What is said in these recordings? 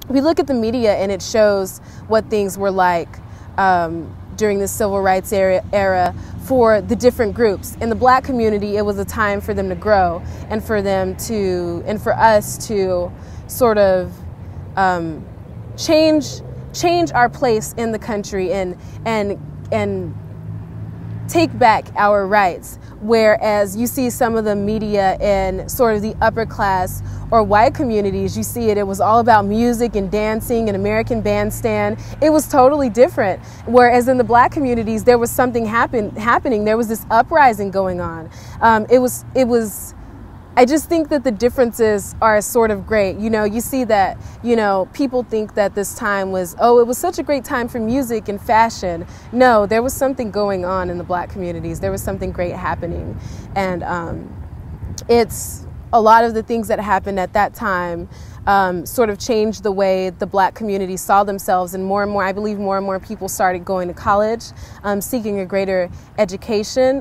we look at the media and it shows what things were like during the civil rights era for the different groups. In the Black community, it was a time for them to grow and for us to sort of change our place in the country and take back our rights. Whereas you see some of the media in sort of the upper class or white communities, you see it was all about music and dancing and American Bandstand. It was totally different. Whereas in the Black communities, there was something happening. There was this uprising going on. I just think that the differences are sort of great. You know, you see that, you know, people think that this time was, oh, it was such a great time for music and fashion. No, there was something going on in the Black communities. There was something great happening. And it's a lot of the things that happened at that time sort of changed the way the Black community saw themselves. And more, I believe more and more people started going to college, seeking a greater education.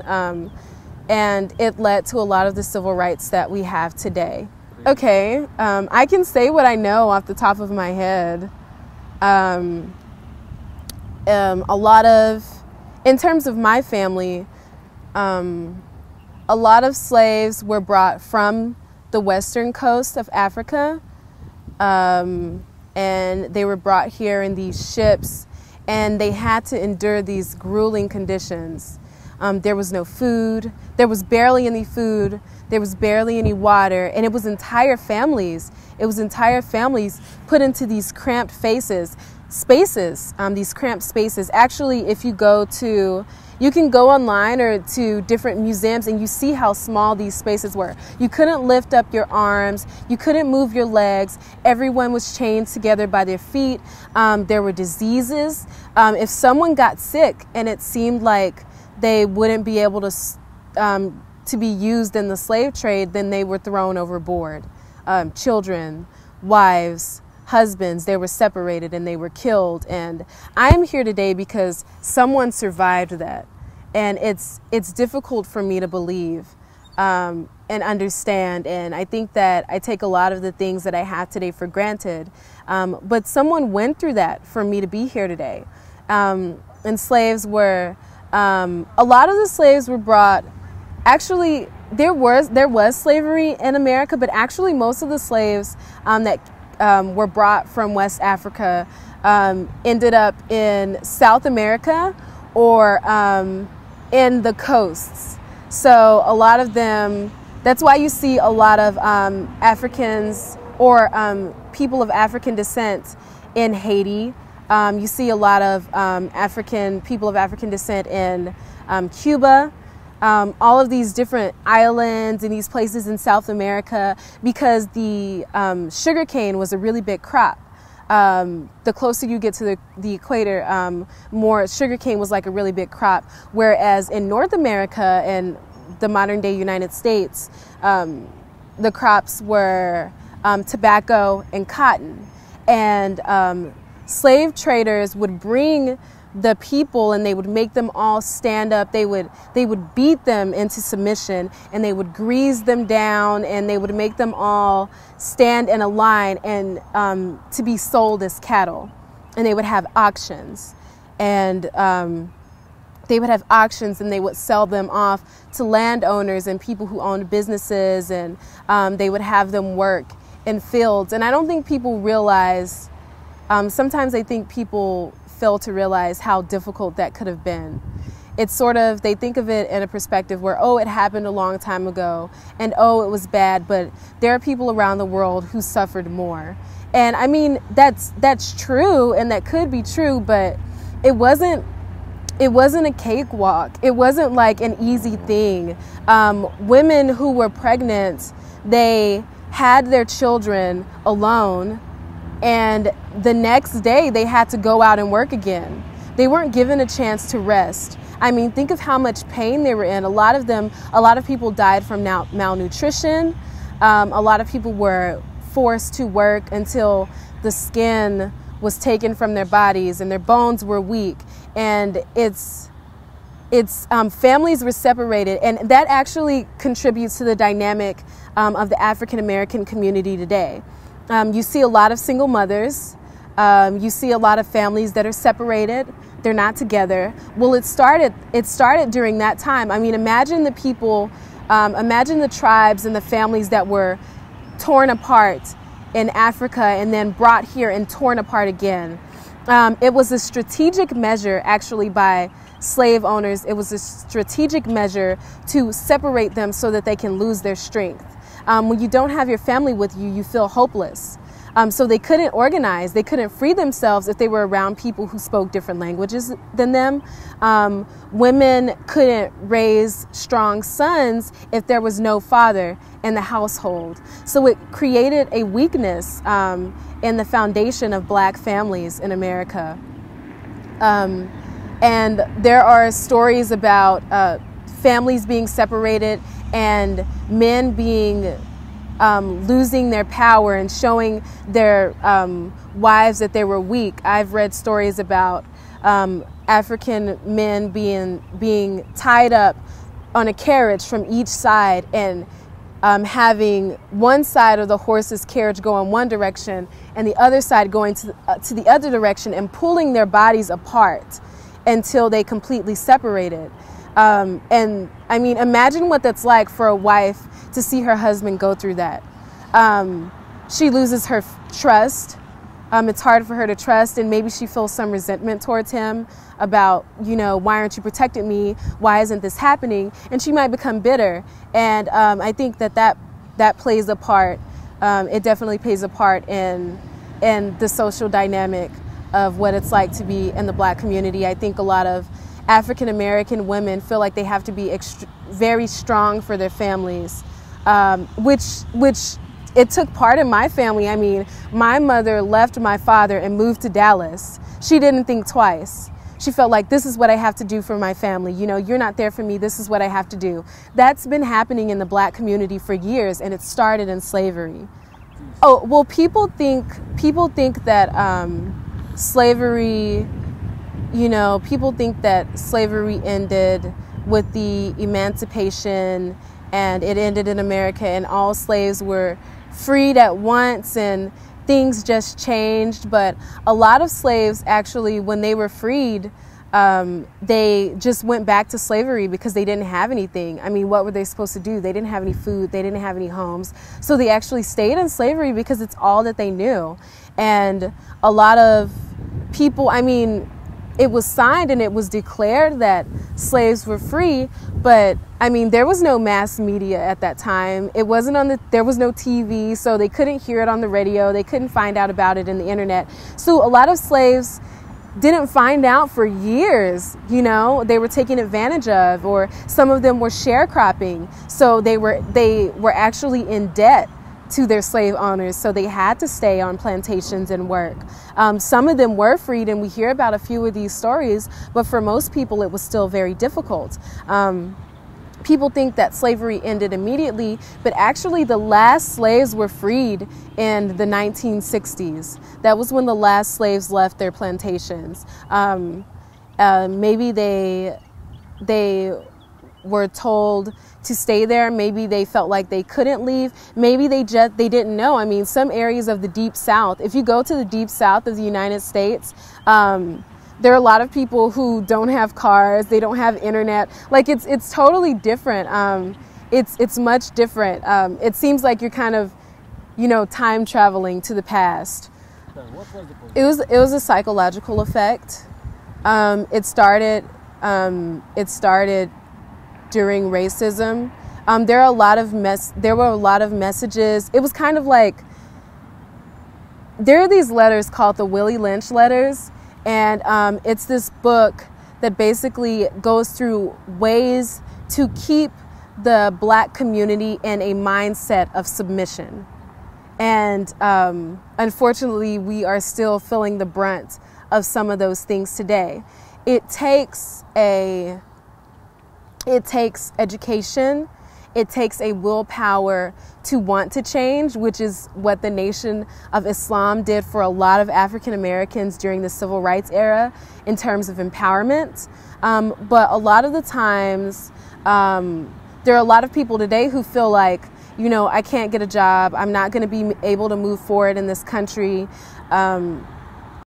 And it led to a lot of the civil rights that we have today. Okay, I can say what I know off the top of my head. In terms of my family, a lot of slaves were brought from the western coast of Africa, and they were brought here in these ships, and they had to endure these grueling conditions. There was no food, there was barely any food, there was barely any water, and it was entire families. It was entire families put into these cramped spaces. These cramped spaces. Actually, if you can go online or to different museums and you see how small these spaces were. You couldn't lift up your arms, you couldn't move your legs, everyone was chained together by their feet. There were diseases. If someone got sick and it seemed like they wouldn't be able to be used in the slave trade, then they were thrown overboard. Children, wives, husbands, they were separated and they were killed. And I am here today because someone survived that. And it's difficult for me to believe and understand. And I think that I take a lot of the things that I have today for granted. But someone went through that for me to be here today. And slaves were... a lot of the slaves were brought, actually there was slavery in America, but actually most of the slaves that were brought from West Africa ended up in South America or in the coasts. So a lot of them, that's why you see a lot of Africans or people of African descent in Haiti. You see a lot of people of African descent in Cuba, all of these different islands and these places in South America, because the sugarcane was a really big crop. The closer you get to the equator, more sugarcane was like a really big crop. Whereas in North America and the modern day United States, the crops were tobacco and cotton. And slave traders would bring the people and they would make them all stand up. They would beat them into submission and they would grease them down and they would make them all stand in a line and to be sold as cattle. And they would have auctions and they would sell them off to landowners and people who owned businesses, and they would have them work in fields. And I don't think people realize, sometimes I think people fail to realize how difficult that could have been. It's sort of, they think of it in a perspective where, oh, it happened a long time ago and oh, it was bad, but there are people around the world who suffered more. And I mean, that's true and that could be true, but it wasn't a cakewalk. It wasn't like an easy thing. Women who were pregnant, they had their children alone, and the next day they had to go out and work again. They weren't given a chance to rest. I mean, think of how much pain they were in. A lot of people died from malnutrition. A lot of people were forced to work until the skin was taken from their bodies and their bones were weak. And families were separated, and that actually contributes to the dynamic of the African American community today. You see a lot of single mothers. You see a lot of families that are separated. They're not together. Well, it started during that time. I mean, imagine the people, imagine the tribes and the families that were torn apart in Africa and then brought here and torn apart again. It was a strategic measure, actually, by slave owners. It was a strategic measure to separate them so that they can lose their strength. When you don't have your family with you, you feel hopeless. So they couldn't organize. They couldn't free themselves if they were around people who spoke different languages than them. Women couldn't raise strong sons if there was no father in the household. So it created a weakness in the foundation of Black families in America. And there are stories about families being separated and men being losing their power and showing their wives that they were weak. I've read stories about African men being tied up on a carriage from each side and having one side of the horse's carriage go in one direction and the other side going to the other direction and pulling their bodies apart until they completely separated. And I mean, imagine what that's like for a wife to see her husband go through that. She loses her trust. It's hard for her to trust, and maybe she feels some resentment towards him about, you know, why aren't you protecting me? Why isn't this happening? And she might become bitter. And I think that plays a part. It definitely plays a part in the social dynamic of what it's like to be in the Black community. I think a lot of African American women feel like they have to be very strong for their families, which it took part in my family. I mean, my mother left my father and moved to Dallas. She didn't think twice. She felt like, this is what I have to do for my family. You know, you're not there for me. This is what I have to do. That's been happening in the Black community for years, and it started in slavery. Oh, well, people think that slavery, you know, people think that slavery ended with the emancipation and it ended in America and all slaves were freed at once and things just changed. But a lot of slaves actually, when they were freed, they just went back to slavery because they didn't have anything. I mean, what were they supposed to do? They didn't have any food. They didn't have any homes. So they actually stayed in slavery because it's all that they knew. And a lot of people, I mean, it was signed and it was declared that slaves were free, but I mean, there was no mass media at that time. It wasn't there was no TV, so they couldn't hear it on the radio. They couldn't find out about it in the internet. So a lot of slaves didn't find out for years, you know, they were taken advantage of, or some of them were sharecropping. So they were actually in debt to their slave owners, so they had to stay on plantations and work. Some of them were freed, and we hear about a few of these stories, but for most people it was still very difficult. People think that slavery ended immediately, but actually the last slaves were freed in the 1960s. That was when the last slaves left their plantations. Maybe they were told to stay there. Maybe they felt like they couldn't leave. Maybe they didn't know. I mean, some areas of the Deep South, if you go to the Deep South of the United States, there are a lot of people who don't have cars. They don't have internet. Like it's totally different. It's much different. It seems like you're kind of, you know, time traveling to the past. What was the point? It was a psychological effect. It started during racism. There were a lot of messages. It was kind of like, there are these letters called the Willie Lynch letters, and it's this book that basically goes through ways to keep the Black community in a mindset of submission. And unfortunately, we are still feeling the brunt of some of those things today. It takes education, it takes a willpower to want to change, which is what the Nation of Islam did for a lot of African Americans during the Civil Rights era in terms of empowerment. But a lot of the times, there are a lot of people today who feel like, you know, I can't get a job, I'm not going to be able to move forward in this country.